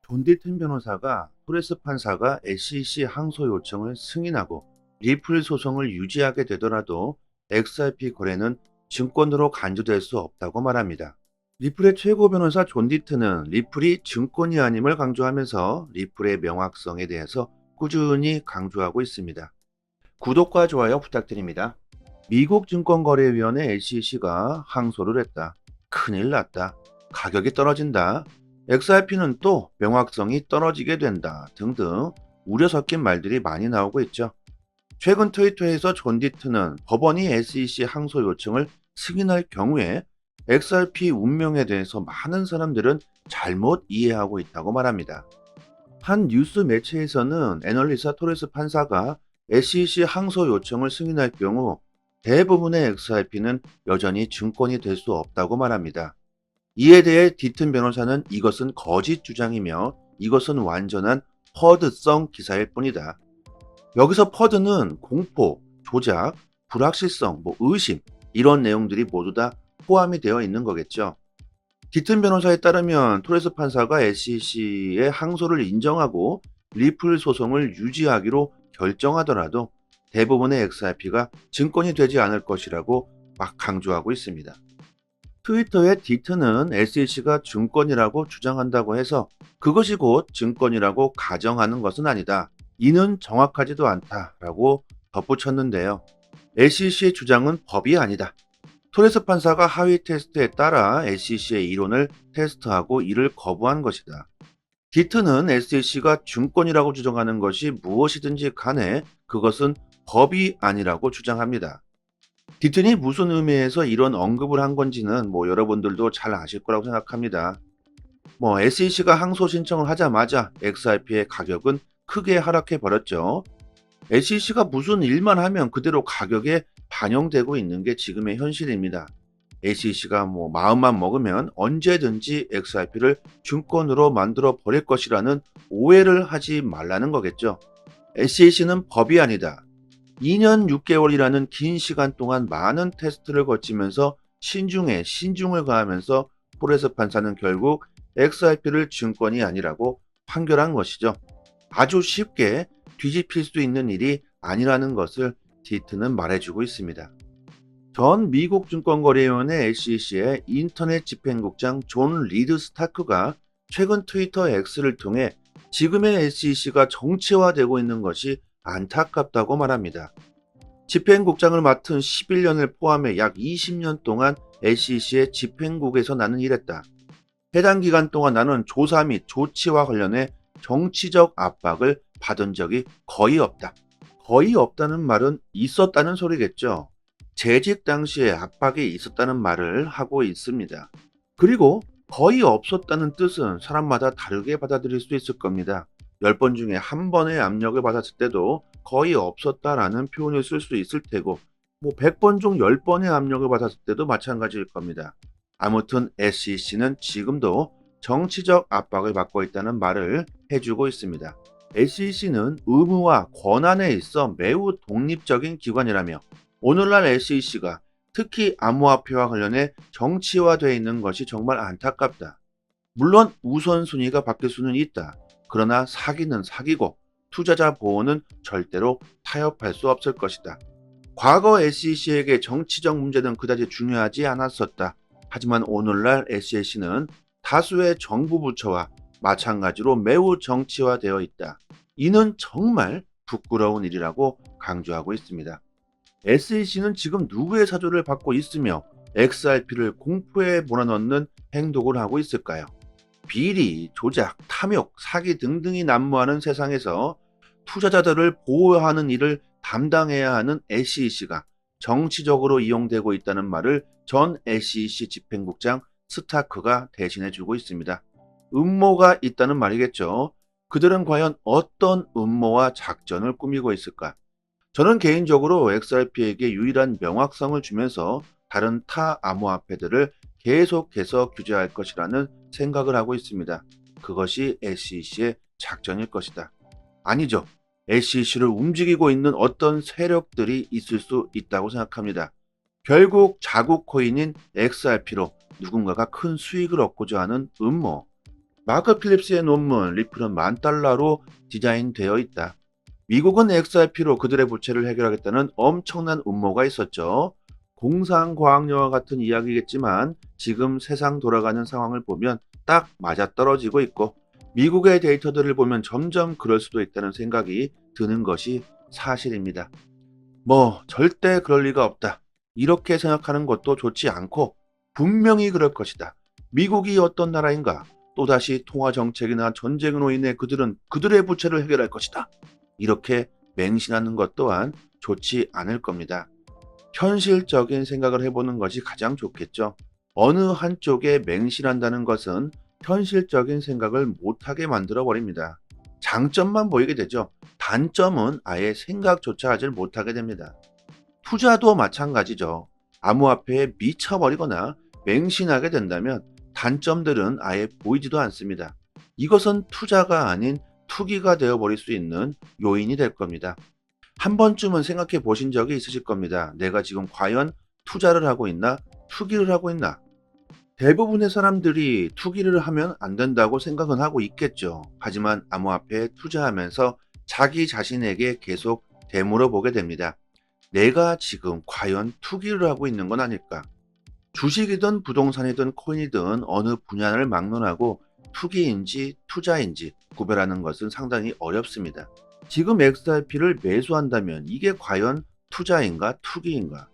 존 디튼 변호사가 프레스 판사가 SEC 항소 요청을 승인하고 리플 소송을 유지하게 되더라도 XRP 거래는 증권으로 간주될 수 없다고 말합니다. 리플의 최고 변호사 존 디튼은 리플이 증권이 아님을 강조하면서 리플의 명확성에 대해서 꾸준히 강조하고 있습니다. 구독과 좋아요 부탁드립니다. 미국 증권거래위원회 SEC가 항소를 했다. 큰일 났다. 가격이 떨어진다. XRP는 또 명확성이 떨어지게 된다. 등등 우려 섞인 말들이 많이 나오고 있죠. 최근 트위터에서 존 디트는 법원이 SEC 항소 요청을 승인할 경우에 XRP 운명에 대해서 많은 사람들은 잘못 이해하고 있다고 말합니다. 한 뉴스 매체에서는 애널리사 토레스 판사가 SEC 항소 요청을 승인할 경우 대부분의 XRP는 여전히 증권이 될 수 없다고 말합니다. 이에 대해 디튼 변호사는 이것은 거짓 주장이며 이것은 완전한 퍼드성 기사일 뿐이다. 여기서 퍼드는 공포, 조작, 불확실성, 의심 이런 내용들이 모두 다 포함이 되어 있는 거겠죠. 디튼 변호사에 따르면 토레스 판사가 SEC의 항소를 인정하고 리플 소송을 유지하기로 결정하더라도 대부분의 XRP가 증권이 되지 않을 것이라고 막 강조하고 있습니다. 트위터에 디튼은 SEC가 증권이라고 주장한다고 해서 그것이 곧 증권이라고 가정하는 것은 아니다. 이는 정확하지도 않다라고 덧붙였는데요. SEC의 주장은 법이 아니다. 토레스 판사가 하위 테스트에 따라 SEC의 이론을 테스트하고 이를 거부한 것이다. 디트는 SEC가 증권이라고 주장하는 것이 무엇이든지 간에 그것은 법이 아니라고 주장합니다. 디튼이 무슨 의미에서 이런 언급을 한 건지는 여러분들도 잘 아실 거라고 생각합니다. SEC가 항소 신청을 하자마자 XRP의 가격은 크게 하락해 버렸죠. SEC가 무슨 일만 하면 그대로 가격에 반영되고 있는 게 지금의 현실입니다. SEC가 마음만 먹으면 언제든지 XRP를 증권으로 만들어 버릴 것이라는 오해를 하지 말라는 거겠죠. SEC는 법이 아니다. 2년 6개월이라는 긴 시간 동안 많은 테스트를 거치면서 신중을 가하면서 포레스 판사는 결국 XRP를 증권이 아니라고 판결한 것이죠. 아주 쉽게 뒤집힐 수 있는 일이 아니라는 것을 디트는 말해주고 있습니다. 전 미국 증권거래위원회 SEC의 인터넷 집행국장 존 리드 스타크가 최근 트위터 X를 통해 지금의 SEC가 정치화되고 있는 것이 안타깝다고 말합니다. 집행국장을 맡은 11년을 포함해 약 20년 동안 SEC의 집행국에서 나는 일했다. 해당 기간 동안 나는 조사 및 조치와 관련해 정치적 압박을 받은 적이 거의 없다. 거의 없다는 말은 있었다는 소리겠죠. 재직 당시에 압박이 있었다는 말을 하고 있습니다. 그리고 거의 없었다는 뜻은 사람마다 다르게 받아들일 수 있을 겁니다. 10번 중에 한 번의 압력을 받았을 때도 거의 없었다라는 표현을 쓸 수 있을 테고 100번 중 10번의 압력을 받았을 때도 마찬가지일 겁니다. 아무튼 SEC는 지금도 정치적 압박을 받고 있다는 말을 해주고 있습니다. SEC는 의무와 권한에 있어 매우 독립적인 기관이라며 오늘날 SEC가 특히 암호화폐와 관련해 정치화되어 있는 것이 정말 안타깝다. 물론 우선순위가 바뀔 수는 있다. 그러나 사기는 사기고 투자자 보호는 절대로 타협할 수 없을 것이다. 과거 SEC에게 정치적 문제는 그다지 중요하지 않았었다. 하지만 오늘날 SEC는 다수의 정부 부처와 마찬가지로 매우 정치화되어 있다. 이는 정말 부끄러운 일이라고 강조하고 있습니다. SEC는 지금 누구의 사조를 받고 있으며 XRP를 공포에 몰아넣는 행동을 하고 있을까요? 비리, 조작, 탐욕, 사기 등등이 난무하는 세상에서 투자자들을 보호하는 일을 담당해야 하는 SEC가 정치적으로 이용되고 있다는 말을 전 SEC 집행국장 스타크가 대신해주고 있습니다. 음모가 있다는 말이겠죠. 그들은 과연 어떤 음모와 작전을 꾸미고 있을까? 저는 개인적으로 XRP에게 유일한 명확성을 주면서 다른 타 암호화폐들을 계속해서 규제할 것이라는 생각을 하고 있습니다. 그것이 SEC의 작전일 것이다. 아니죠. SEC를 움직이고 있는 어떤 세력들이 있을 수 있다고 생각합니다. 결국 자국 코인인 XRP로 누군가가 큰 수익을 얻고자 하는 음모. 마크 필립스의 논문 리플은 $10,000로 디자인되어 있다. 미국은 XRP로 그들의 부채를 해결하겠다는 엄청난 음모가 있었죠. 공상과학여와 같은 이야기겠지만 지금 세상 돌아가는 상황을 보면 딱 맞아떨어지고 있고 미국의 데이터들을 보면 점점 그럴 수도 있다는 생각이 드는 것이 사실입니다. 뭐 절대 그럴 리가 없다. 이렇게 생각하는 것도 좋지 않고 분명히 그럴 것이다. 미국이 어떤 나라인가? 또다시 통화 정책이나 전쟁으로 인해 그들은 그들의 부채를 해결할 것이다. 이렇게 맹신하는 것 또한 좋지 않을 겁니다. 현실적인 생각을 해보는 것이 가장 좋겠죠. 어느 한쪽에 맹신한다는 것은 현실적인 생각을 못하게 만들어 버립니다. 장점만 보이게 되죠. 단점은 아예 생각조차 하질 못하게 됩니다. 투자도 마찬가지죠. 암호화폐에 미쳐버리거나 맹신하게 된다면 단점들은 아예 보이지도 않습니다. 이것은 투자가 아닌 투기가 되어버릴 수 있는 요인이 될 겁니다. 한 번쯤은 생각해 보신 적이 있으실 겁니다. 내가 지금 과연 투자를 하고 있나, 투기를 하고 있나? 대부분의 사람들이 투기를 하면 안 된다고 생각은 하고 있겠죠. 하지만 암호화폐에 투자하면서 자기 자신에게 계속 되물어 보게 됩니다. 내가 지금 과연 투기를 하고 있는 건 아닐까? 주식이든 부동산이든 코인이든 어느 분야를 막론하고 투기인지 투자인지 구별하는 것은 상당히 어렵습니다. 지금 XRP를 매수한다면 이게 과연 투자인가 투기인가?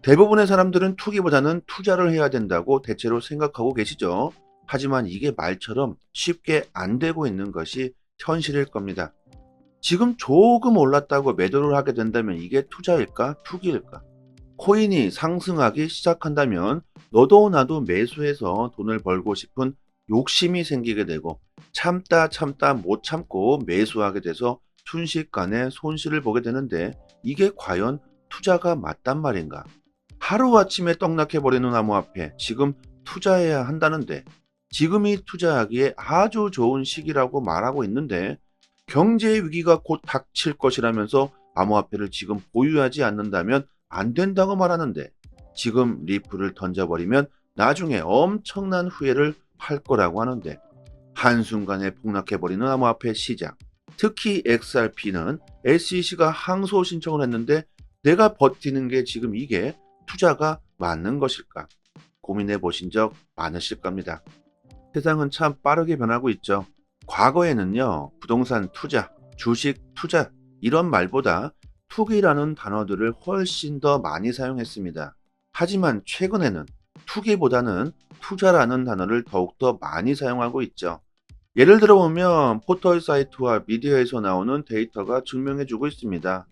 대부분의 사람들은 투기보다는 투자를 해야 된다고 대체로 생각하고 계시죠. 하지만 이게 말처럼 쉽게 안 되고 있는 것이 현실일 겁니다. 지금 조금 올랐다고 매도를 하게 된다면 이게 투자일까 투기일까? 코인이 상승하기 시작한다면 너도 나도 매수해서 돈을 벌고 싶은 욕심이 생기게 되고 참다 참다 못 참고 매수하게 돼서 순식간에 손실을 보게 되는데 이게 과연 투자가 맞단 말인가? 하루아침에 떡락해버리는 암호화폐 지금 투자해야 한다는데 지금이 투자하기에 아주 좋은 시기라고 말하고 있는데 경제 위기가 곧 닥칠 것이라면서 암호화폐를 지금 보유하지 않는다면 안 된다고 말하는데 지금 리플을 던져버리면 나중에 엄청난 후회를 할 거라고 하는데 한순간에 폭락해버리는 암호화폐 시장 특히 XRP는 SEC가 항소 신청을 했는데 내가 버티는 게 지금 이게 투자가 맞는 것일까 고민해 보신 적 많으실 겁니다. 세상은 참 빠르게 변하고 있죠. 과거에는요, 부동산 투자, 주식 투자 이런 말보다 투기라는 단어들을 훨씬 더 많이 사용했습니다. 하지만 최근에는 투기보다는 투자라는 단어를 더욱더 많이 사용하고 있죠. 예를 들어 보면 포털 사이트와 미디어에서 나오는 데이터가 증명해주고 있습니다.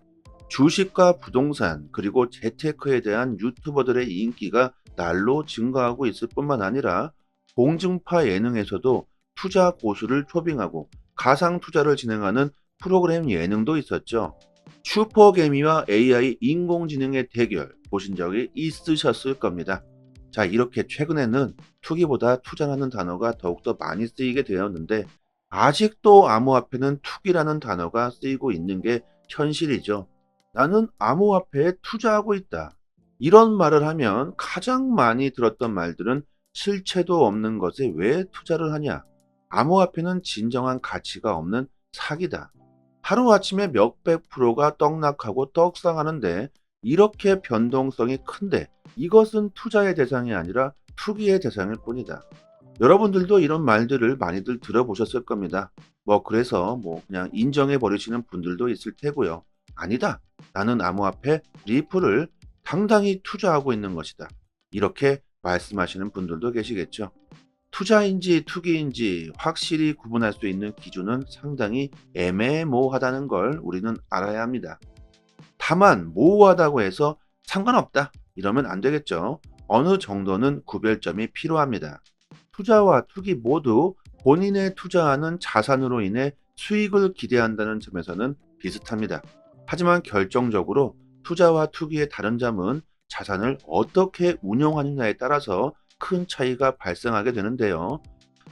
주식과 부동산 그리고 재테크에 대한 유튜버들의 인기가 날로 증가하고 있을 뿐만 아니라 공중파 예능에서도 투자 고수를 초빙하고 가상 투자를 진행하는 프로그램 예능도 있었죠. 슈퍼개미와 AI 인공지능의 대결 보신 적이 있으셨을 겁니다. 자, 이렇게 최근에는 투기보다 투자라는 단어가 더욱더 많이 쓰이게 되었는데 아직도 암호화폐는 투기라는 단어가 쓰이고 있는 게 현실이죠. 나는 암호화폐에 투자하고 있다. 이런 말을 하면 가장 많이 들었던 말들은 실체도 없는 것에 왜 투자를 하냐? 암호화폐는 진정한 가치가 없는 사기다. 하루아침에 몇백 프로가 떡락하고 떡상하는데 이렇게 변동성이 큰데 이것은 투자의 대상이 아니라 투기의 대상일 뿐이다. 여러분들도 이런 말들을 많이들 들어보셨을 겁니다. 그래서 그냥 인정해 버리시는 분들도 있을 테고요. 아니다. 나는 암호화폐 리플을 당당히 투자하고 있는 것이다. 이렇게 말씀하시는 분들도 계시겠죠. 투자인지 투기인지 확실히 구분할 수 있는 기준은 상당히 애매모호하다는 걸 우리는 알아야 합니다. 다만 모호하다고 해서 상관없다 이러면 안 되겠죠. 어느 정도는 구별점이 필요합니다. 투자와 투기 모두 본인의 투자하는 자산으로 인해 수익을 기대한다는 점에서는 비슷합니다. 하지만 결정적으로 투자와 투기의 다른 점은 자산을 어떻게 운용하느냐에 따라서 큰 차이가 발생하게 되는데요.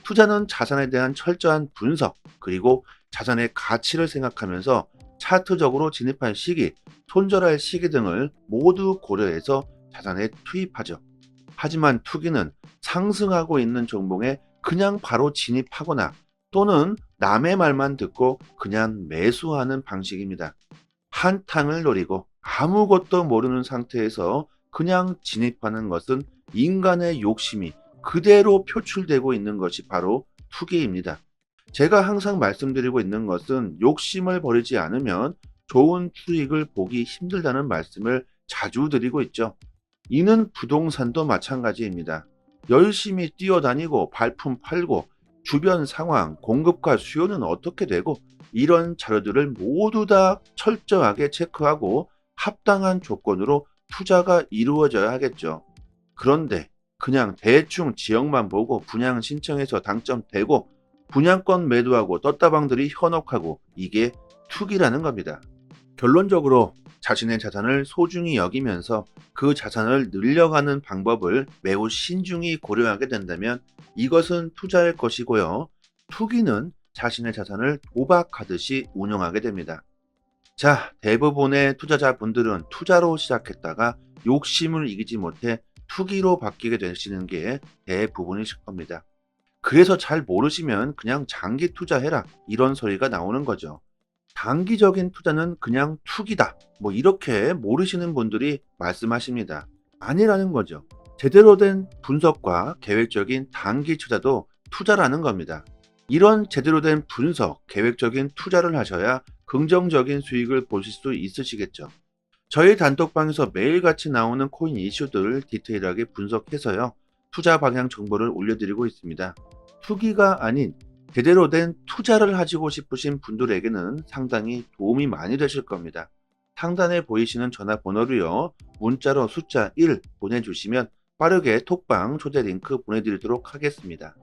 투자는 자산에 대한 철저한 분석, 그리고 자산의 가치를 생각하면서 차트적으로 진입할 시기, 손절할 시기 등을 모두 고려해서 자산에 투입하죠. 하지만 투기는 상승하고 있는 종목에 그냥 바로 진입하거나 또는 남의 말만 듣고 그냥 매수하는 방식입니다. 한탕을 노리고 아무것도 모르는 상태에서 그냥 진입하는 것은 인간의 욕심이 그대로 표출되고 있는 것이 바로 투기입니다. 제가 항상 말씀드리고 있는 것은 욕심을 버리지 않으면 좋은 수익을 보기 힘들다는 말씀을 자주 드리고 있죠. 이는 부동산도 마찬가지입니다. 열심히 뛰어다니고 발품 팔고 주변 상황, 공급과 수요는 어떻게 되고 이런 자료들을 모두 다 철저하게 체크하고 합당한 조건으로 투자가 이루어져야 하겠죠. 그런데 그냥 대충 지역만 보고 분양 신청해서 당첨되고 분양권 매도하고 떴다방들이 현혹하고 이게 투기라는 겁니다. 결론적으로 자신의 자산을 소중히 여기면서 그 자산을 늘려가는 방법을 매우 신중히 고려하게 된다면 이것은 투자일 것이고요. 투기는 자신의 자산을 도박하듯이 운영하게 됩니다. 자, 대부분의 투자자분들은 투자로 시작했다가 욕심을 이기지 못해 투기로 바뀌게 되시는 게 대부분이실 겁니다. 그래서 잘 모르시면 그냥 장기 투자해라 이런 소리가 나오는 거죠. 단기적인 투자는 그냥 투기다. 뭐 이렇게 모르시는 분들이 말씀하십니다. 아니라는 거죠. 제대로 된 분석과 계획적인 단기 투자도 투자라는 겁니다. 이런 제대로 된 분석, 계획적인 투자를 하셔야 긍정적인 수익을 보실 수 있으시겠죠. 저희 단톡방에서 매일같이 나오는 코인 이슈들을 디테일하게 분석해서요. 투자 방향 정보를 올려드리고 있습니다. 투기가 아닌 제대로 된 투자를 하시고 싶으신 분들에게는 상당히 도움이 많이 되실 겁니다. 상단에 보이시는 전화번호로요. 문자로 숫자 1 보내주시면 빠르게 톡방 초대 링크 보내드리도록 하겠습니다.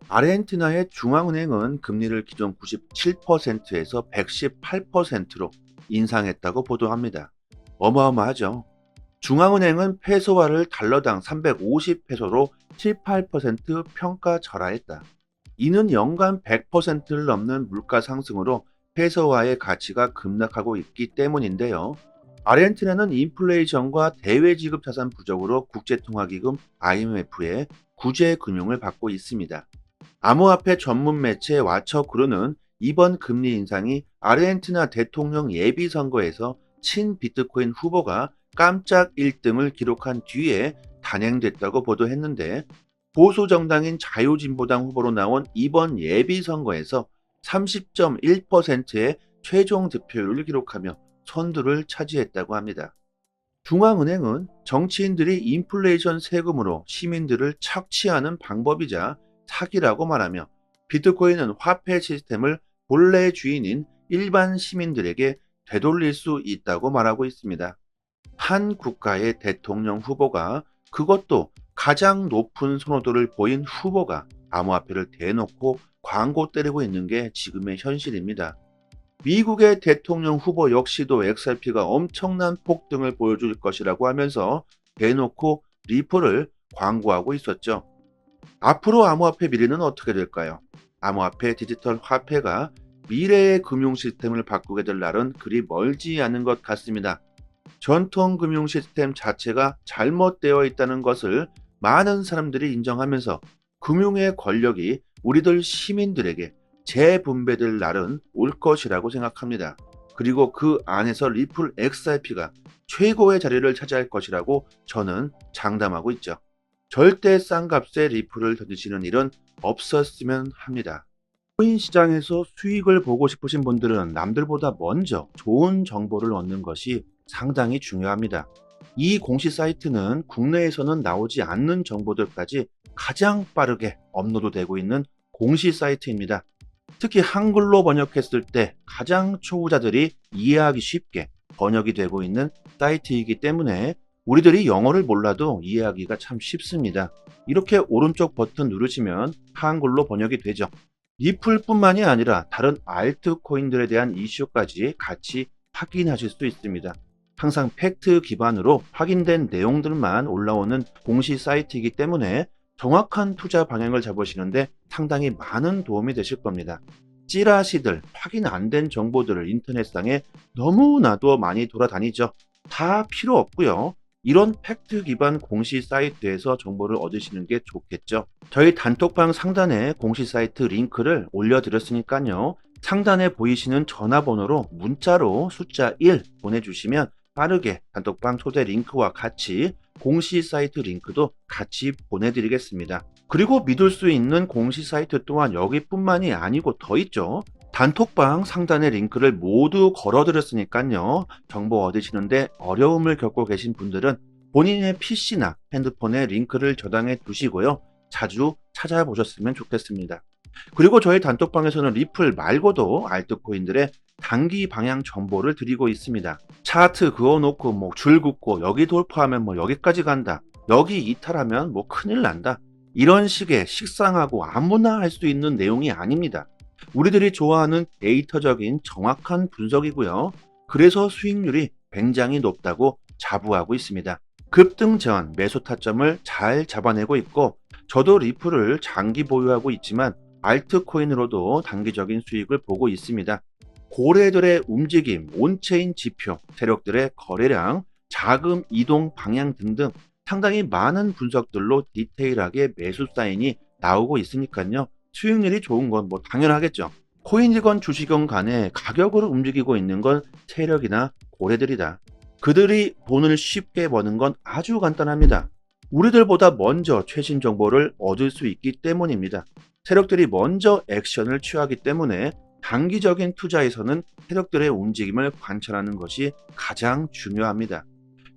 아르헨티나의 중앙은행은 금리를 기존 97%에서 118%로 인상했다고 보도합니다. 어마어마하죠. 중앙은행은 페소화를 달러당 350페소로 7~8% 평가절하했다. 이는 연간 100%를 넘는 물가 상승으로 페소화의 가치가 급락하고 있기 때문인데요. 아르헨티나는 인플레이션과 대외지급 자산 부족으로 국제통화기금 IMF의 구제 금융을 받고 있습니다. 암호화폐 전문 매체 와처그루는 이번 금리 인상이 아르헨티나 대통령 예비선거에서 친비트코인 후보가 깜짝 1등을 기록한 뒤에 단행됐다고 보도했는데 보수 정당인 자유진보당 후보로 나온 이번 예비선거에서 30.1%의 최종 득표율을 기록하며 선두를 차지했다고 합니다. 중앙은행은 정치인들이 인플레이션 세금으로 시민들을 착취하는 방법이자 사기라고 말하며 비트코인은 화폐 시스템을 본래 주인인 일반 시민들에게 되돌릴 수 있다고 말하고 있습니다. 한 국가의 대통령 후보가 그것도 가장 높은 선호도를 보인 후보가 암호화폐를 대놓고 광고 때리고 있는 게 지금의 현실입니다. 미국의 대통령 후보 역시도 XRP가 엄청난 폭등을 보여줄 것이라고 하면서 대놓고 리플을 광고하고 있었죠. 앞으로 암호화폐 미래는 어떻게 될까요? 암호화폐 디지털 화폐가 미래의 금융 시스템을 바꾸게 될 날은 그리 멀지 않은 것 같습니다. 전통 금융 시스템 자체가 잘못되어 있다는 것을 많은 사람들이 인정하면서 금융의 권력이 우리들 시민들에게 재분배될 날은 올 것이라고 생각합니다. 그리고 그 안에서 리플 XRP가 최고의 자리를 차지할 것이라고 저는 장담하고 있죠. 절대 싼 값에 리플을 던지시는 일은 없었으면 합니다. 코인 시장에서 수익을 보고 싶으신 분들은 남들보다 먼저 좋은 정보를 얻는 것이 상당히 중요합니다. 이 공시 사이트는 국내에서는 나오지 않는 정보들까지 가장 빠르게 업로드되고 있는 공시 사이트입니다. 특히 한글로 번역했을 때 가장 초보자들이 이해하기 쉽게 번역이 되고 있는 사이트이기 때문에 우리들이 영어를 몰라도 이해하기가 참 쉽습니다. 이렇게 오른쪽 버튼 누르시면 한글로 번역이 되죠. 리플뿐만이 아니라 다른 알트코인들에 대한 이슈까지 같이 확인하실 수 있습니다. 항상 팩트 기반으로 확인된 내용들만 올라오는 공시 사이트이기 때문에 정확한 투자 방향을 잡으시는데 상당히 많은 도움이 되실 겁니다. 찌라시들, 확인 안 된 정보들을 인터넷상에 너무나도 많이 돌아다니죠. 다 필요 없고요. 이런 팩트 기반 공시 사이트에서 정보를 얻으시는 게 좋겠죠. 저희 단톡방 상단에 공시 사이트 링크를 올려드렸으니까요. 상단에 보이시는 전화번호로 문자로 숫자 1 보내주시면 빠르게 단톡방 초대 링크와 같이 공시 사이트 링크도 같이 보내드리겠습니다. 그리고 믿을 수 있는 공시 사이트 또한 여기뿐만이 아니고 더 있죠. 단톡방 상단의 링크를 모두 걸어드렸으니까요. 정보 얻으시는데 어려움을 겪고 계신 분들은 본인의 PC나 핸드폰에 링크를 저장해 두시고요. 자주 찾아보셨으면 좋겠습니다. 그리고 저희 단톡방에서는 리플 말고도 알트코인들의 단기 방향 정보를 드리고 있습니다. 차트 그어놓고 줄 긋고 여기 돌파하면 여기까지 간다. 여기 이탈하면 큰일 난다. 이런 식의 식상하고 아무나 할 수 있는 내용이 아닙니다. 우리들이 좋아하는 데이터적인 정확한 분석이고요. 그래서 수익률이 굉장히 높다고 자부하고 있습니다. 급등 전 매수 타점을 잘 잡아내고 있고 저도 리플을 장기 보유하고 있지만 알트코인으로도 단기적인 수익을 보고 있습니다. 고래들의 움직임, 온체인 지표, 세력들의 거래량, 자금 이동 방향 등등 상당히 많은 분석들로 디테일하게 매수 사인이 나오고 있으니까요. 수익률이 좋은 건 당연하겠죠. 코인이건 주식이건 간에 가격으로 움직이고 있는 건 세력이나 고래들이다. 그들이 돈을 쉽게 버는 건 아주 간단합니다. 우리들보다 먼저 최신 정보를 얻을 수 있기 때문입니다. 세력들이 먼저 액션을 취하기 때문에 단기적인 투자에서는 세력들의 움직임을 관찰하는 것이 가장 중요합니다.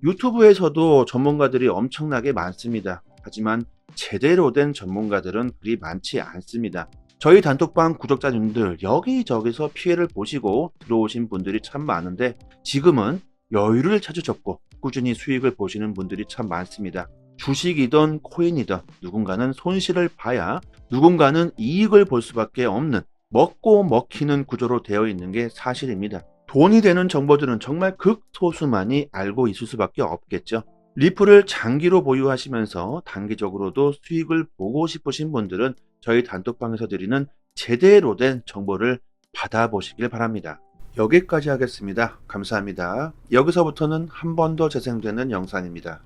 유튜브에서도 전문가들이 엄청나게 많습니다. 하지만 제대로 된 전문가들은 그리 많지 않습니다. 저희 단톡방 구독자님들 여기저기서 피해를 보시고 들어오신 분들이 참 많은데 지금은 여유를 찾으셨고 꾸준히 수익을 보시는 분들이 참 많습니다. 주식이든 코인이든 누군가는 손실을 봐야 누군가는 이익을 볼 수밖에 없는 먹고 먹히는 구조로 되어 있는 게 사실입니다. 돈이 되는 정보들은 정말 극소수만이 알고 있을 수밖에 없겠죠. 리플을 장기로 보유하시면서 단기적으로도 수익을 보고 싶으신 분들은 저희 단톡방에서 드리는 제대로 된 정보를 받아보시길 바랍니다. 여기까지 하겠습니다. 감사합니다. 여기서부터는 한 번 더 재생되는 영상입니다.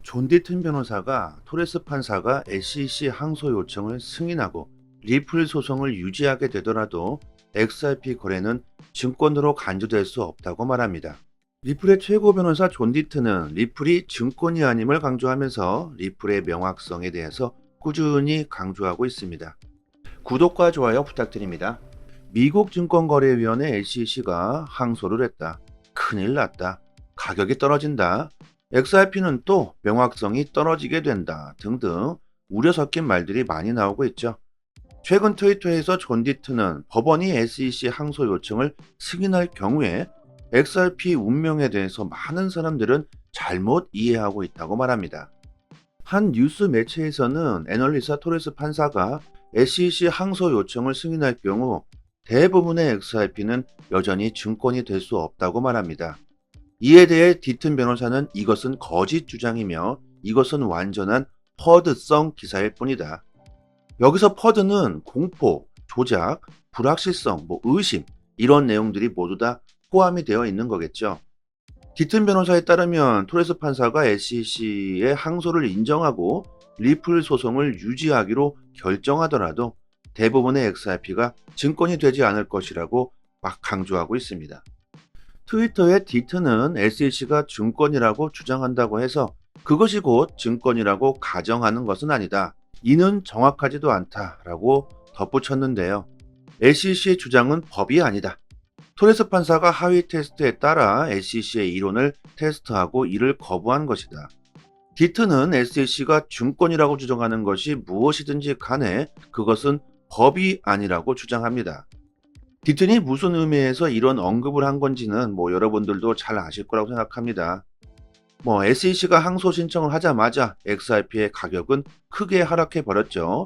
존 디튼 변호사가 토레스 판사가 SEC 항소 요청을 승인하고 리플 소송을 유지하게 되더라도 XRP 거래는 증권으로 간주될 수 없다고 말합니다. 리플의 최고 변호사 존 디튼은 리플이 증권이 아님을 강조하면서 리플의 명확성에 대해서 꾸준히 강조하고 있습니다. 구독과 좋아요 부탁드립니다. 미국 증권거래위원회 SEC가 항소를 했다. 큰일 났다. 가격이 떨어진다. XRP는 또 명확성이 떨어지게 된다. 등등 우려 섞인 말들이 많이 나오고 있죠. 최근 트위터에서 존 디튼은 법원이 SEC 항소 요청을 승인할 경우에 XRP 운명에 대해서 많은 사람들은 잘못 이해하고 있다고 말합니다. 한 뉴스 매체에서는 애널리스트 토레스 판사가 SEC 항소 요청을 승인할 경우 대부분의 XRP는 여전히 증권이 될 수 없다고 말합니다. 이에 대해 디튼 변호사는 이것은 거짓 주장이며 이것은 완전한 퍼드성 기사일 뿐이다. 여기서 퍼드는 공포, 조작, 불확실성, 의심 이런 내용들이 모두 다 포함이 되어 있는 거겠죠. 디튼 변호사에 따르면 토레스 판사가 SEC의 항소를 인정하고 리플 소송을 유지하기로 결정하더라도 대부분의 XRP가 증권이 되지 않을 것이라고 막 강조하고 있습니다. 트위터에 디튼은 SEC가 증권이라고 주장한다고 해서 그것이 곧 증권이라고 가정하는 것은 아니다. 이는 정확하지도 않다라고 덧붙였는데요. SEC의 주장은 법이 아니다. 토레스 판사가 하위 테스트에 따라 SEC의 이론을 테스트하고 이를 거부한 것이다. 디튼은 SEC가 증권이라고 주장하는 것이 무엇이든지 간에 그것은 법이 아니라고 주장합니다. 디튼이 무슨 의미에서 이런 언급을 한 건지는 여러분들도 잘 아실 거라고 생각합니다. SEC가 항소 신청을 하자마자 XRP의 가격은 크게 하락해 버렸죠.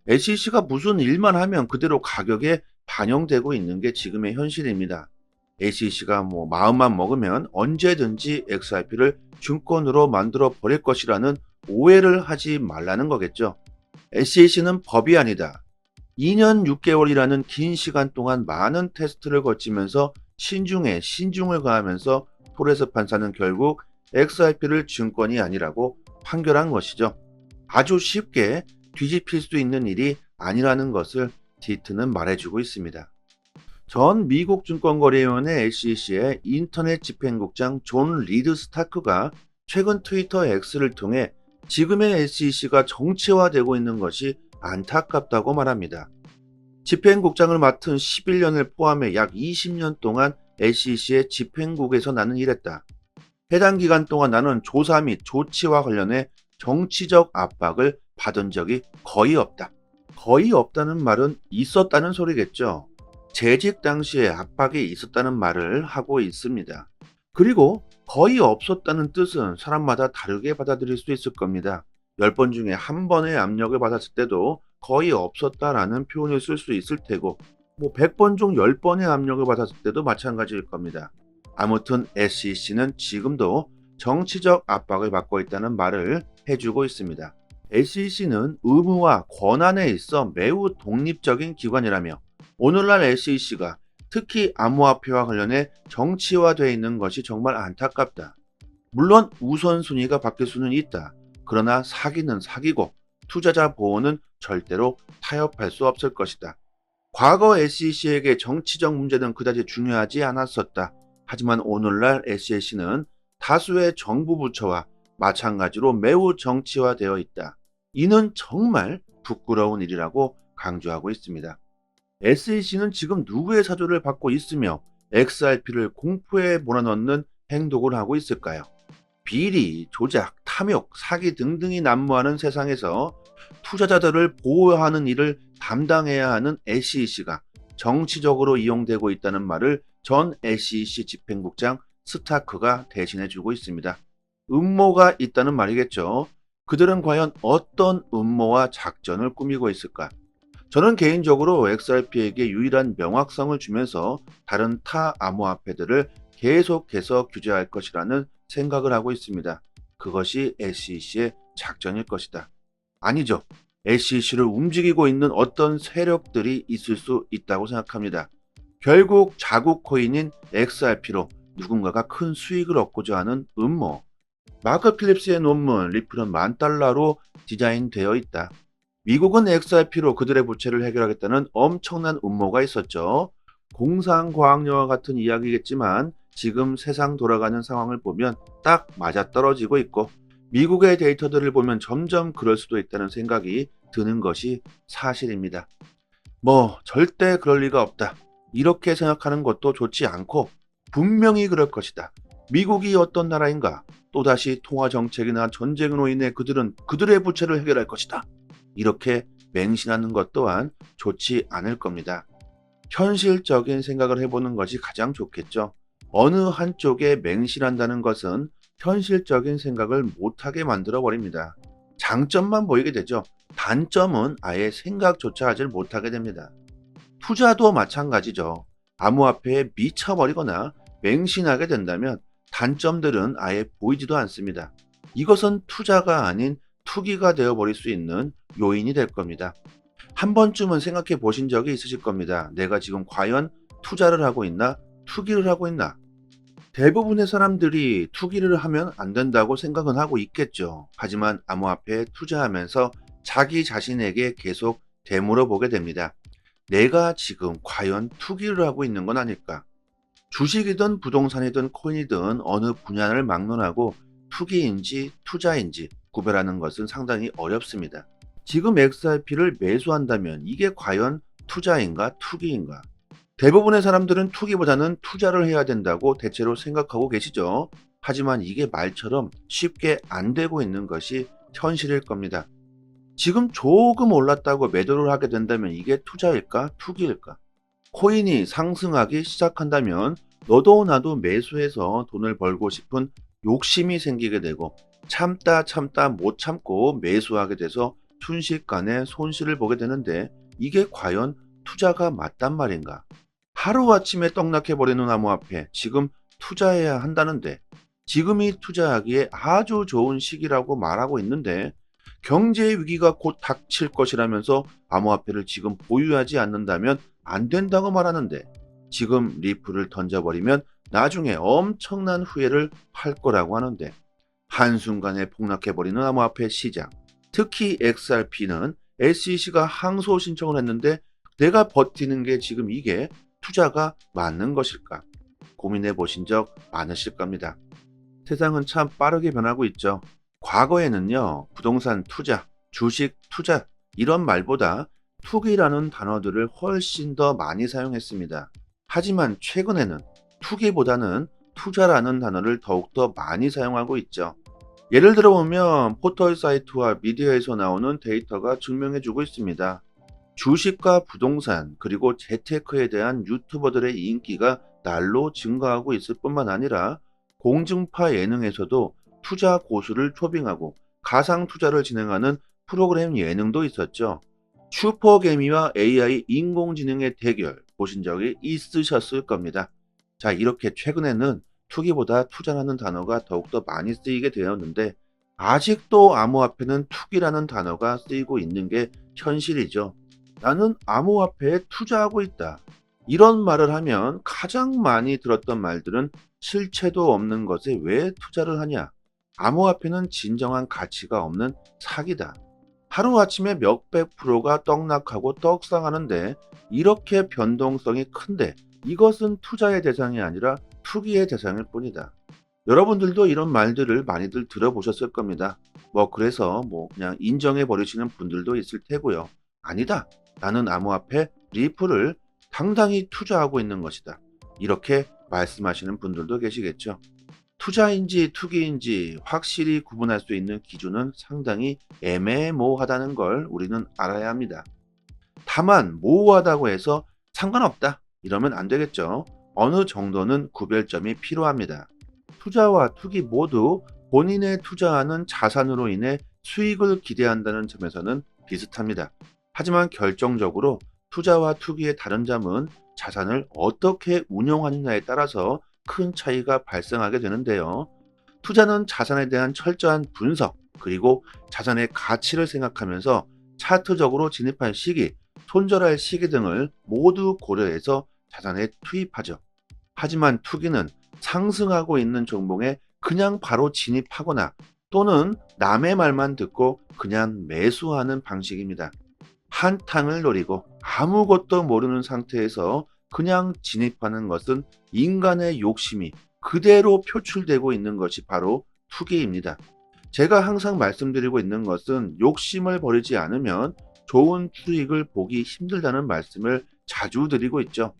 SEC가 무슨 일만 하면 그대로 가격에 반영되고 있는 게 지금의 현실입니다. SEC가 마음만 먹으면 언제든지 XRP를 증권으로 만들어 버릴 것이라는 오해를 하지 말라는 거겠죠. SEC는 법이 아니다. 2년 6개월이라는 긴 시간 동안 많은 테스트를 거치면서 신중에 신중을 가하면서 토레스 판사는 결국 XRP를 증권이 아니라고 판결한 것이죠. 아주 쉽게 뒤집힐 수 있는 일이 아니라는 것을 디트는 말해주고 있습니다. 전 미국 증권거래위원회 SEC의 인터넷 집행국장 존 리드 스타크가 최근 트위터 X를 통해 지금의 SEC가 정치화되고 있는 것이 안타깝다고 말합니다. 집행국장을 맡은 11년을 포함해 약 20년 동안 SEC의 집행국에서 나는 일했다. 해당 기간 동안 나는 조사 및 조치와 관련해 정치적 압박을 받은 적이 거의 없다. 거의 없다는 말은 있었다는 소리겠죠. 재직 당시에 압박이 있었다는 말을 하고 있습니다. 그리고 거의 없었다는 뜻은 사람마다 다르게 받아들일 수 있을 겁니다. 10번 중에 한 번의 압력을 받았을 때도 거의 없었다라는 표현을 쓸 수 있을 테고 100번 중 10번의 압력을 받았을 때도 마찬가지일 겁니다. 아무튼 SEC는 지금도 정치적 압박을 받고 있다는 말을 해주고 있습니다. SEC는 의무와 권한에 있어 매우 독립적인 기관이라며 오늘날 SEC가 특히 암호화폐와 관련해 정치화되어 있는 것이 정말 안타깝다. 물론 우선순위가 바뀔 수는 있다. 그러나 사기는 사기고 투자자 보호는 절대로 타협할 수 없을 것이다. 과거 SEC에게 정치적 문제는 그다지 중요하지 않았었다. 하지만 오늘날 SEC는 다수의 정부 부처와 마찬가지로 매우 정치화되어 있다. 이는 정말 부끄러운 일이라고 강조하고 있습니다. SEC는 지금 누구의 사조를 받고 있으며 XRP를 공포에 몰아넣는 행동을 하고 있을까요? 비리, 조작, 탐욕, 사기 등등이 난무하는 세상에서 투자자들을 보호하는 일을 담당해야 하는 SEC가 정치적으로 이용되고 있다는 말을 전 SEC 집행국장 스타크가 대신해주고 있습니다. 음모가 있다는 말이겠죠. 그들은 과연 어떤 음모와 작전을 꾸미고 있을까? 저는 개인적으로 XRP에게 유일한 명확성을 주면서 다른 타 암호화폐들을 계속해서 규제할 것이라는 생각을 하고 있습니다. 그것이 SEC의 작전일 것이다. 아니죠. SEC를 움직이고 있는 어떤 세력들이 있을 수 있다고 생각합니다. 결국 자국 코인인 XRP로 누군가가 큰 수익을 얻고자 하는 음모. 마크 필립스의 논문 리플은 $10,000로 디자인되어 있다. 미국은 XRP로 그들의 부채를 해결하겠다는 엄청난 음모가 있었죠. 공상과학여와 같은 이야기겠지만 지금 세상 돌아가는 상황을 보면 딱 맞아떨어지고 있고 미국의 데이터들을 보면 점점 그럴 수도 있다는 생각이 드는 것이 사실입니다. 절대 그럴 리가 없다. 이렇게 생각하는 것도 좋지 않고 분명히 그럴 것이다. 미국이 어떤 나라인가? 또다시 통화정책이나 전쟁으로 인해 그들은 그들의 부채를 해결할 것이다. 이렇게 맹신하는 것 또한 좋지 않을 겁니다. 현실적인 생각을 해보는 것이 가장 좋겠죠. 어느 한쪽에 맹신한다는 것은 현실적인 생각을 못하게 만들어 버립니다. 장점만 보이게 되죠. 단점은 아예 생각조차 하지 못하게 됩니다. 투자도 마찬가지죠. 암호화폐에 미쳐버리거나 맹신하게 된다면 단점들은 아예 보이지도 않습니다. 이것은 투자가 아닌 투기가 되어버릴 수 있는 요인이 될 겁니다. 한 번쯤은 생각해 보신 적이 있으실 겁니다. 내가 지금 과연 투자를 하고 있나, 투기를 하고 있나? 대부분의 사람들이 투기를 하면 안 된다고 생각은 하고 있겠죠. 하지만 암호화폐에 투자하면서 자기 자신에게 계속 되물어보게 됩니다. 내가 지금 과연 투기를 하고 있는 건 아닐까? 주식이든 부동산이든 코인이든 어느 분야를 막론하고 투기인지 투자인지 구별하는 것은 상당히 어렵습니다. 지금 XRP를 매수한다면 이게 과연 투자인가 투기인가? 대부분의 사람들은 투기보다는 투자를 해야 된다고 대체로 생각하고 계시죠. 하지만 이게 말처럼 쉽게 안 되고 있는 것이 현실일 겁니다. 지금 조금 올랐다고 매도를 하게 된다면 이게 투자일까 투기일까? 코인이 상승하기 시작한다면 너도 나도 매수해서 돈을 벌고 싶은 욕심이 생기게 되고 참다 못 참고 매수하게 돼서 순식간에 손실을 보게 되는데 이게 과연 투자가 맞단 말인가? 하루아침에 떡락해버리는 암호화폐 지금 투자해야 한다는데 지금이 투자하기에 아주 좋은 시기라고 말하고 있는데 경제 위기가 곧 닥칠 것이라면서 암호화폐를 지금 보유하지 않는다면 안 된다고 말하는데 지금 리플을 던져버리면 나중에 엄청난 후회를 할 거라고 하는데 한순간에 폭락해버리는 암호화폐 시장. 특히 XRP는 SEC가 항소 신청을 했는데 내가 버티는 게 지금 이게 투자가 맞는 것일까? 고민해 보신 적 많으실 겁니다. 세상은 참 빠르게 변하고 있죠. 과거에는요, 부동산 투자, 주식 투자, 이런 말보다 투기라는 단어들을 훨씬 더 많이 사용했습니다. 하지만 최근에는 투기보다는 투자라는 단어를 더욱더 많이 사용하고 있죠. 예를 들어보면 포털 사이트와 미디어에서 나오는 데이터가 증명해주고 있습니다. 주식과 부동산 그리고 재테크에 대한 유튜버들의 인기가 날로 증가하고 있을 뿐만 아니라 공중파 예능에서도 투자 고수를 초빙하고 가상 투자를 진행하는 프로그램 예능도 있었죠. 슈퍼개미와 AI 인공지능의 대결 보신 적이 있으셨을 겁니다. 자, 이렇게 최근에는 투기보다 투자라는 단어가 더욱더 많이 쓰이게 되었는데 아직도 암호화폐는 투기라는 단어가 쓰이고 있는 게 현실이죠. 나는 암호화폐에 투자하고 있다. 이런 말을 하면 가장 많이 들었던 말들은 실체도 없는 것에 왜 투자를 하냐? 암호화폐는 진정한 가치가 없는 사기다. 하루아침에 몇백 프로가 떡락하고 떡상하는데 이렇게 변동성이 큰데 이것은 투자의 대상이 아니라 투기의 대상일 뿐이다. 여러분들도 이런 말들을 많이들 들어보셨을 겁니다. 그래서 그냥 인정해 버리시는 분들도 있을 테고요. 아니다. 나는 암호화폐 리플을 당당히 투자하고 있는 것이다. 이렇게 말씀하시는 분들도 계시겠죠. 투자인지 투기인지 확실히 구분할 수 있는 기준은 상당히 애매모호하다는 걸 우리는 알아야 합니다. 다만 모호하다고 해서 상관없다 이러면 안 되겠죠. 어느 정도는 구별점이 필요합니다. 투자와 투기 모두 본인의 투자하는 자산으로 인해 수익을 기대한다는 점에서는 비슷합니다. 하지만 결정적으로 투자와 투기의 다른 점은 자산을 어떻게 운용하느냐에 따라서 큰 차이가 발생하게 되는데요. 투자는 자산에 대한 철저한 분석, 그리고 자산의 가치를 생각하면서 차트적으로 진입한 시기, 손절할 시기 등을 모두 고려해서 자산에 투입하죠. 하지만 투기는 상승하고 있는 종목에 그냥 바로 진입하거나 또는 남의 말만 듣고 그냥 매수하는 방식입니다. 한탕을 노리고 아무것도 모르는 상태에서 그냥 진입하는 것은 인간의 욕심이 그대로 표출되고 있는 것이 바로 투기입니다. 제가 항상 말씀드리고 있는 것은 욕심을 버리지 않으면 좋은 수익을 보기 힘들다는 말씀을 자주 드리고 있죠.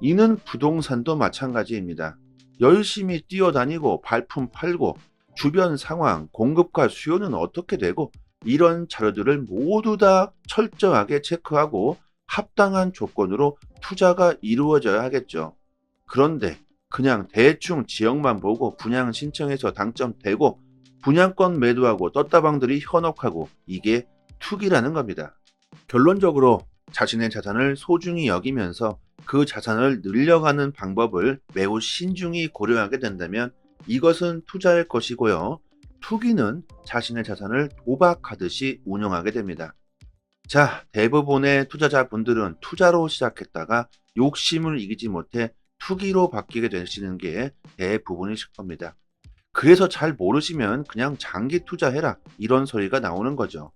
이는 부동산도 마찬가지입니다. 열심히 뛰어다니고 발품 팔고 주변 상황, 공급과 수요는 어떻게 되고 이런 자료들을 모두 다 철저하게 체크하고 합당한 조건으로 투자가 이루어져야 하겠죠. 그런데 그냥 대충 지역만 보고 분양 신청해서 당첨되고 분양권 매도하고 떴다방들이 현혹하고 이게 투기라는 겁니다. 결론적으로 자신의 자산을 소중히 여기면서 그 자산을 늘려가는 방법을 매우 신중히 고려하게 된다면 이것은 투자일 것이고요. 투기는 자신의 자산을 도박하듯이 운영하게 됩니다. 자, 대부분의 투자자분들은 투자로 시작했다가 욕심을 이기지 못해 투기로 바뀌게 되시는 게 대부분이실 겁니다. 그래서 잘 모르시면 그냥 장기 투자해라 이런 소리가 나오는 거죠.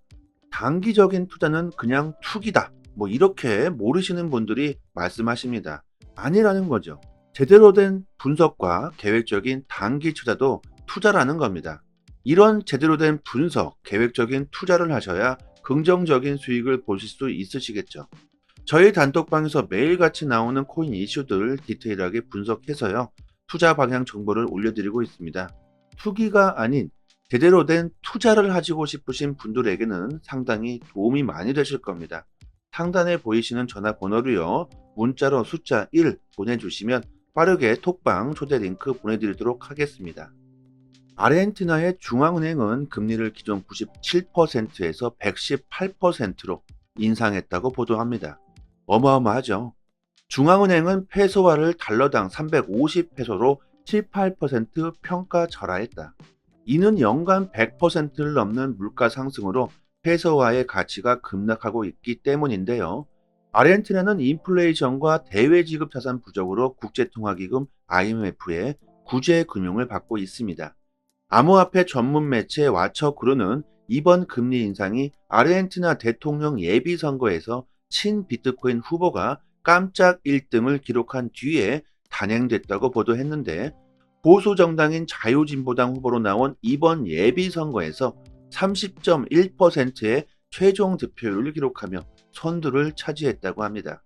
단기적인 투자는 그냥 투기다. 이렇게 모르시는 분들이 말씀하십니다. 아니라는 거죠. 제대로 된 분석과 계획적인 단기 투자도 투자라는 겁니다. 이런 제대로 된 분석, 계획적인 투자를 하셔야 긍정적인 수익을 보실 수 있으시겠죠. 저희 단톡방에서 매일같이 나오는 코인 이슈들 디테일하게 분석해서요. 투자 방향 정보를 올려드리고 있습니다. 투기가 아닌 제대로 된 투자를 하시고 싶으신 분들에게는 상당히 도움이 많이 되실 겁니다. 상단에 보이시는 전화번호로요. 문자로 숫자 1 보내주시면 빠르게 톡방 초대 링크 보내드리도록 하겠습니다. 아르헨티나의 중앙은행은 금리를 기존 97%에서 118%로 인상했다고 보도합니다. 어마어마하죠. 중앙은행은 페소화를 달러당 350페소로 7, 8% 평가절하했다. 이는 연간 100%를 넘는 물가 상승으로 페소화의 가치가 급락하고 있기 때문인데요. 아르헨티나는 인플레이션과 대외지급 자산 부족으로 국제통화기금 IMF의 구제 금융을 받고 있습니다. 암호화폐 전문 매체 와처그루는 이번 금리 인상이 아르헨티나 대통령 예비선거에서 친비트코인 후보가 깜짝 1등을 기록한 뒤에 단행됐다고 보도했는데, 보수 정당인 자유진보당 후보로 나온 이번 예비선거에서 30.1%의 최종 득표율을 기록하며 선두를 차지했다고 합니다.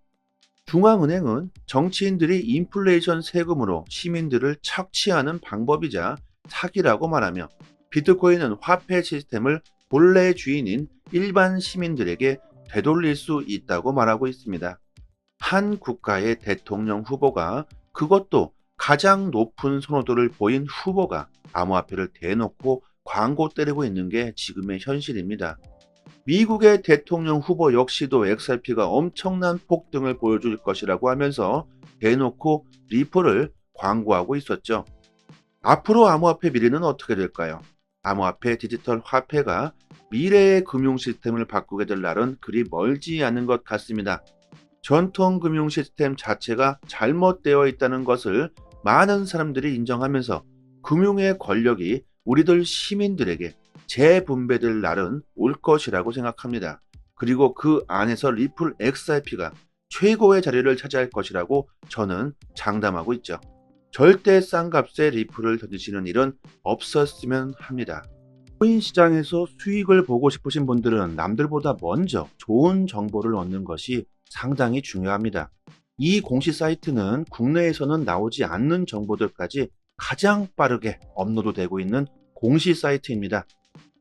중앙은행은 정치인들이 인플레이션 세금으로 시민들을 착취하는 방법이자 사기라고 말하며, 비트코인은 화폐 시스템을 본래 주인인 일반 시민들에게 되돌릴 수 있다고 말하고 있습니다. 한 국가의 대통령 후보가, 그것도 가장 높은 선호도를 보인 후보가 암호화폐를 대놓고 광고 때리고 있는 게 지금의 현실입니다. 미국의 대통령 후보 역시도 XRP가 엄청난 폭등을 보여줄 것이라고 하면서 대놓고 리플을 광고하고 있었죠. 앞으로 암호화폐 미래는 어떻게 될까요? 암호화폐 디지털 화폐가 미래의 금융 시스템을 바꾸게 될 날은 그리 멀지 않은 것 같습니다. 전통 금융 시스템 자체가 잘못되어 있다는 것을 많은 사람들이 인정하면서 금융의 권력이 우리들 시민들에게 재분배될 날은 올 것이라고 생각합니다. 그리고 그 안에서 리플 XRP가 최고의 자리를 차지할 것이라고 저는 장담하고 있죠. 절대 싼 값에 리플을 던지시는 일은 없었으면 합니다. 코인 시장에서 수익을 보고 싶으신 분들은 남들보다 먼저 좋은 정보를 얻는 것이 상당히 중요합니다. 이 공시 사이트는 국내에서는 나오지 않는 정보들까지 가장 빠르게 업로드되고 있는 공시 사이트입니다.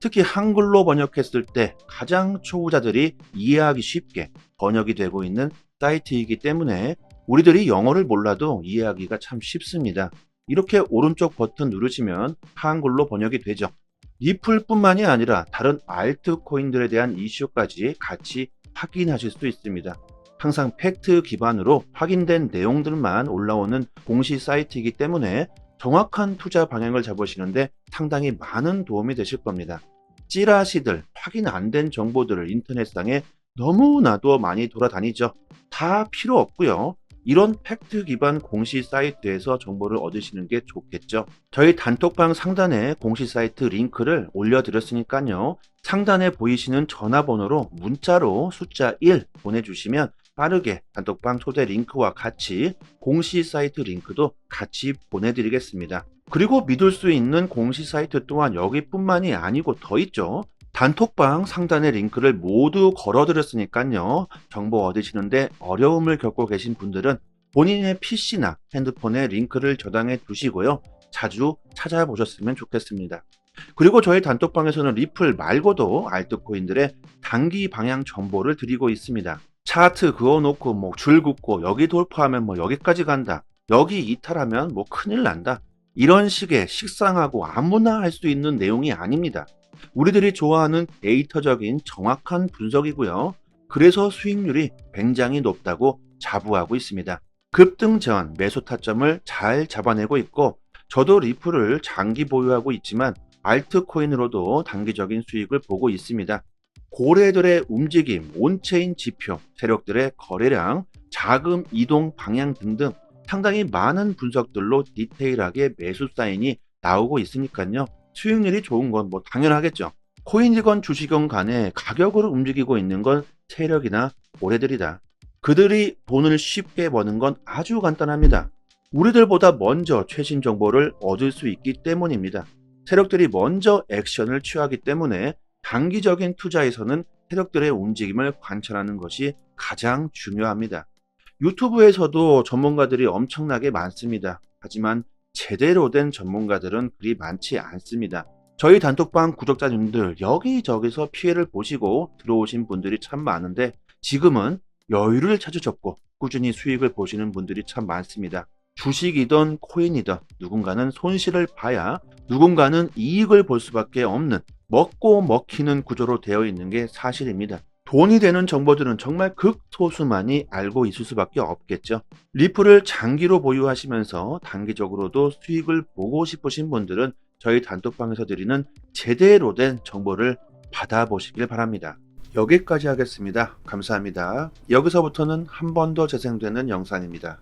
특히 한글로 번역했을 때 가장 초보자들이 이해하기 쉽게 번역이 되고 있는 사이트이기 때문에 우리들이 영어를 몰라도 이해하기가 참 쉽습니다. 이렇게 오른쪽 버튼 누르시면 한글로 번역이 되죠. 리플뿐만이 아니라 다른 알트코인들에 대한 이슈까지 같이 확인하실 수 있습니다. 항상 팩트 기반으로 확인된 내용들만 올라오는 공시 사이트이기 때문에 정확한 투자 방향을 잡으시는데 상당히 많은 도움이 되실 겁니다. 찌라시들, 확인 안 된 정보들을 인터넷상에 너무나도 많이 돌아다니죠. 다 필요 없고요. 이런 팩트 기반 공시 사이트에서 정보를 얻으시는 게 좋겠죠. 저희 단톡방 상단에 공시 사이트 링크를 올려드렸으니까요. 상단에 보이시는 전화번호로 문자로 숫자 1 보내주시면 빠르게 단톡방 초대 링크와 같이 공시 사이트 링크도 같이 보내드리겠습니다. 그리고 믿을 수 있는 공시 사이트 또한 여기뿐만이 아니고 더 있죠. 단톡방 상단의 링크를 모두 걸어드렸으니까요. 정보 얻으시는데 어려움을 겪고 계신 분들은 본인의 PC나 핸드폰에 링크를 저장해 두시고요. 자주 찾아보셨으면 좋겠습니다. 그리고 저희 단톡방에서는 리플 말고도 알트코인들의 단기 방향 정보를 드리고 있습니다. 차트 그어놓고 뭐 줄 긋고 여기 돌파하면 뭐 여기까지 간다. 여기 이탈하면 뭐 큰일 난다. 이런 식의 식상하고 아무나 할 수 있는 내용이 아닙니다. 우리들이 좋아하는 데이터적인 정확한 분석이고요. 그래서 수익률이 굉장히 높다고 자부하고 있습니다. 급등 전 매수 타점을 잘 잡아내고 있고, 저도 리플을 장기 보유하고 있지만 알트코인으로도 단기적인 수익을 보고 있습니다. 고래들의 움직임, 온체인 지표, 세력들의 거래량, 자금 이동 방향 등등 상당히 많은 분석들로 디테일하게 매수 사인이 나오고 있으니까요. 수익률이 좋은 건 뭐 당연하겠죠. 코인이건 주식이건 간에 가격을 움직이고 있는 건 세력이나 고래들이다. 그들이 돈을 쉽게 버는 건 아주 간단합니다. 우리들보다 먼저 최신 정보를 얻을 수 있기 때문입니다. 세력들이 먼저 액션을 취하기 때문에 단기적인 투자에서는 세력들의 움직임을 관찰하는 것이 가장 중요합니다. 유튜브에서도 전문가들이 엄청나게 많습니다. 하지만 제대로 된 전문가들은 그리 많지 않습니다. 저희 단톡방 구독자님들 여기저기서 피해를 보시고 들어오신 분들이 참 많은데, 지금은 여유를 찾으셨고 꾸준히 수익을 보시는 분들이 참 많습니다. 주식이든 코인이든 누군가는 손실을 봐야 누군가는 이익을 볼 수밖에 없는 먹고 먹히는 구조로 되어 있는 게 사실입니다. 돈이 되는 정보들은 정말 극소수만이 알고 있을 수밖에 없겠죠. 리플을 장기로 보유하시면서 단기적으로도 수익을 보고 싶으신 분들은 저희 단톡방에서 드리는 제대로 된 정보를 받아보시길 바랍니다. 여기까지 하겠습니다. 감사합니다. 여기서부터는 한 번 더 재생되는 영상입니다.